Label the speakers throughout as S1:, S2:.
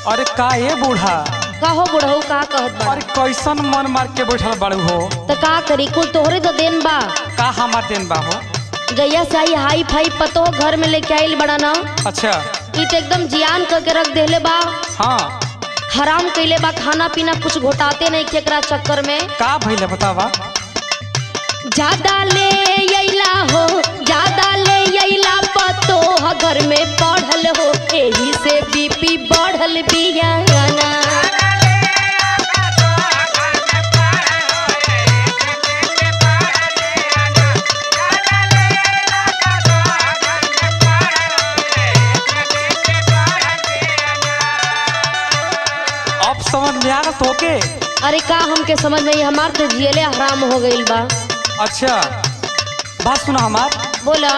S1: अरे का ये बूढ़ा
S2: कहो बुढ़ऊ का कहत बा?
S1: अरे कैसन मन मार के बैठल बड़ू हो।
S2: तो का करी कुल तोहरे तो देन बा।
S1: का हमार देन बा हो।
S2: जैया से आई हाई फाई पतो घर में लेके आइल बड़ा ना।
S1: अच्छा
S2: ई तो एकदम जियान करके रख देले बा।
S1: हाँ
S2: हराम कैले बा, खाना पीना कुछ घोटाते नहीं केकरा चक्कर में।
S1: का भइले बतावा।
S2: ज्यादा ले अइला हो, ज्यादा ले अइला पतो घर में पढ़ल हो, एही से बीपी बढ़ल बियाना।
S1: अब समझ में आ तो के।
S2: अरे का हमके समझ में, हमार तो जियले हराम हो गइल बा।
S1: अच्छा बात सुना हमार।
S2: बोला।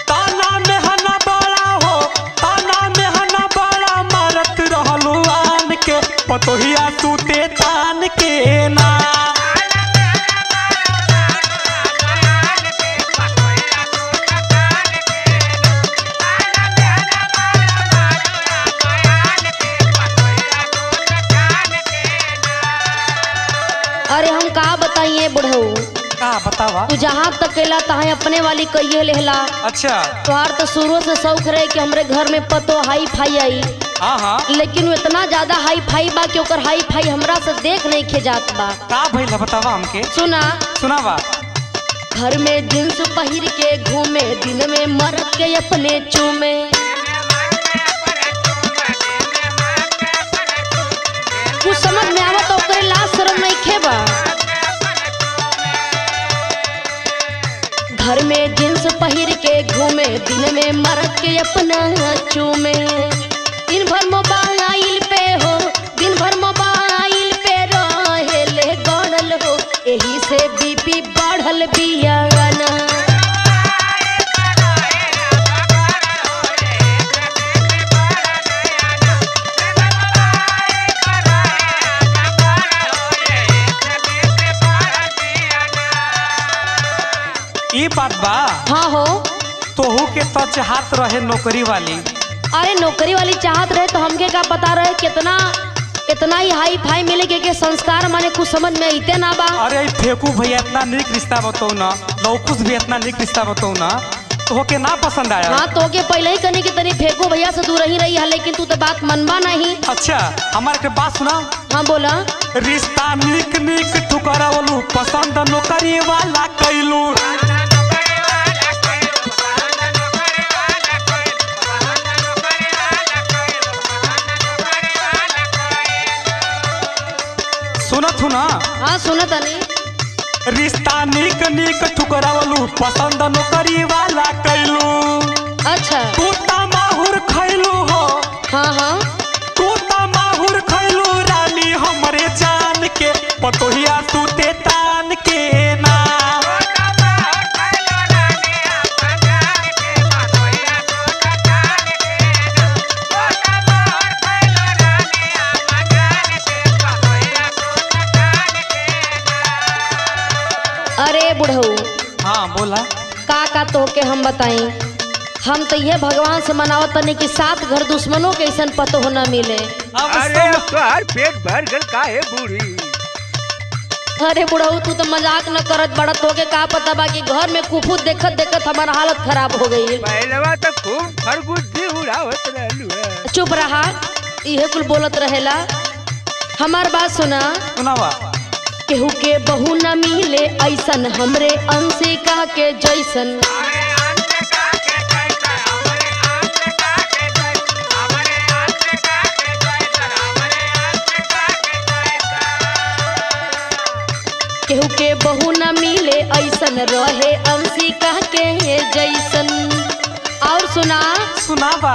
S1: ताना में हना बड़ा हो, ताना में हना बड़ा मारत रहलू आन के, पतोहिया सूते तान के ना।
S2: अरे हम का बताइए बुढ़ऊ,
S1: का बतावा।
S2: तू जहाँ तक केला तहाँ अपने वाली कहिए लेहला।
S1: अच्छा
S2: तुहार तो शुरू से शौक रहे कि हमरे घर में पतो हाई फाई आई,
S1: हाँ हाँ
S2: लेकिन वो इतना ज्यादा हाई फाई बा कि ओकर हाई फाई हमरा से देख नहीं खे जात बा।
S1: का भइले बतावा हमके।
S2: सुना।
S1: सुनावा।
S2: घर में जींस पहिर के घूमे, दिन में मरद के अपने चूमे। कुछ समझ में आवत ओकरे लाज शरम नहीं खेबा। घर में जींस पहिर के घूमे, दिन में मरद के अपना चूमे। दिन भर मोबाइल पे हो, दिन भर मोबाइल पे रहेले गड़ल हो, एही से बीपी बढ़ल बियाना।
S1: ई बात बा।
S2: हाँ हो।
S1: तोहू के तो चाहत रहे नौकरी वाली।
S2: अरे नौकरी वाली चाहत रहे तो हमके का पता रहे कितना इतना ही हाई फाई मिले के संस्कार माने कुछ समझ में आते ना बा।
S1: अरे ई फेकू भैया इतना निक रिश्ता बताऊ ना, लौकुश भी इतना निक रिश्ता बताऊ ना, तो के ना पसंद आया।
S2: हाँ तो के पहले ही कहने की तनी फेंको भैया से दूर ही रही है, लेकिन तू तो बात मनवा नहीं।
S1: अच्छा हमारे के बात सुना।
S2: हाँ बोला।
S1: रिश्ता निक निक ठुकरावलू, पसंद नौकरी वाला कैलू। सुनत हूँ ना।
S2: हाँ सुनत नहीं।
S1: रिश्ता निक निक ठुकरावलू, पसंद नौकरी वाला कैलू।
S2: अच्छा
S1: तू ता माहुर खैलू हो।
S2: हाँ हाँ।
S1: तू ता माहुर खैलू रानी हमरे जान के, पतोहिया सूते तान के ना।
S2: अरे बुढ़ऊ।
S1: हाँ बोला।
S2: का तो के हम बताई, हम तो ये भगवान से मनावत तनी कि 7 घर दुश्मनों के ऐसा पतो होना मिले।
S3: अरे तोहार पेट भर गल का है बूढ़ी।
S2: अरे बुढ़ऊ तू तो मजाक न करत बड़ा, तो के का पता बा कि घर में कुफुत देखत देखत हमारा हालत खराब हो गई।
S3: पहलवा तो खूब खरगुद्दी उड़ावत रहलू है।
S2: चुप रहा, इहे कुल बोलत रहेला। हमार बात सुना।
S1: सुनावा।
S2: केहू के बहू न मिले ऐसन, हमरे अंशिका के जैसन। केहू के बहू न मिले ऐसन, रहे अंशिका के जैसन। और सुना।
S1: सुनावा।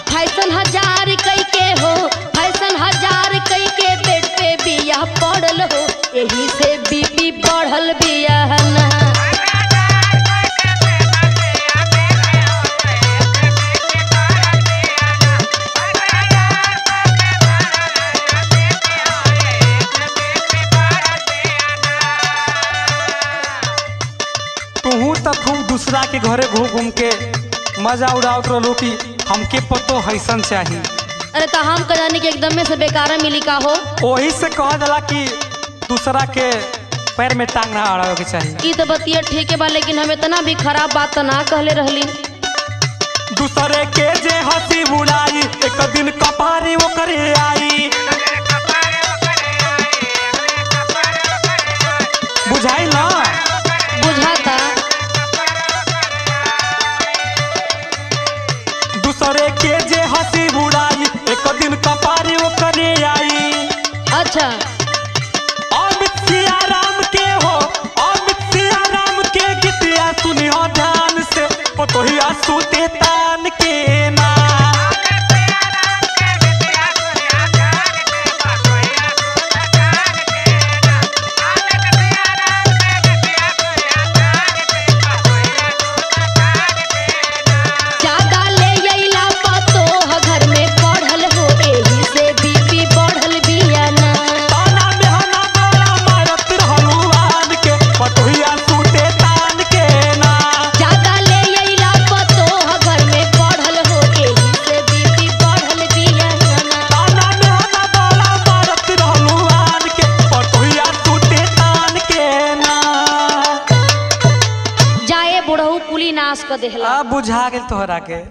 S2: फैशन 1000 कई के हो, फैशन 1000 कई के बेड पे बिया पड़ल हो, यही से बीपी बढ़ल बियाना।
S1: तू तो खूब दूसरा के घरे घूम घूम के मजा उड़ावत रहलो कि हमके पतो हैसन चाहिए।
S2: अरे तो हम का जानी कि एकदम में से बेकार मिली का हो।
S1: वही से कह दिला कि दूसरा के पैर में टांग ना अड़ावे के चाहिए।
S2: ई तो बतिया ठीक है बा, लेकिन हम इतना भी खराब बात तो ना कहले रहली।
S1: दूसरे के जे हंसी बुलाई एक दिन कपारी वो करे आई। बुझाई ना?
S2: बुझाता।
S1: दूसरे के जे हंसी बुलाई एक दिन कपारी वो करे आई।
S2: अच्छा
S1: अमित सिया राम के हो, अमित सिया राम के गीतिया सुनियो ध्यान से, पतोहिया सूते तान के ना।
S2: ज्यादा ले अइला पतोह घर में पढ़ल हो, एही से बीपी बढ़ल बिया ना।
S1: ताना मेहना बड़ा मारत रहलू आन के, पतोहिया सूते तान के ना।
S2: ज्यादा ले अइला पतोह घर में पढ़ल हो, एही से बीपी बढ़ल बिया ना।
S1: ताना मेहना बड़ा मारत रहलू आन के, पतोहिया सूते तान के ना।
S2: जाए बुढ़ऊ कुली नाश क देहला।
S1: अब बुझा गेल तोहरा के।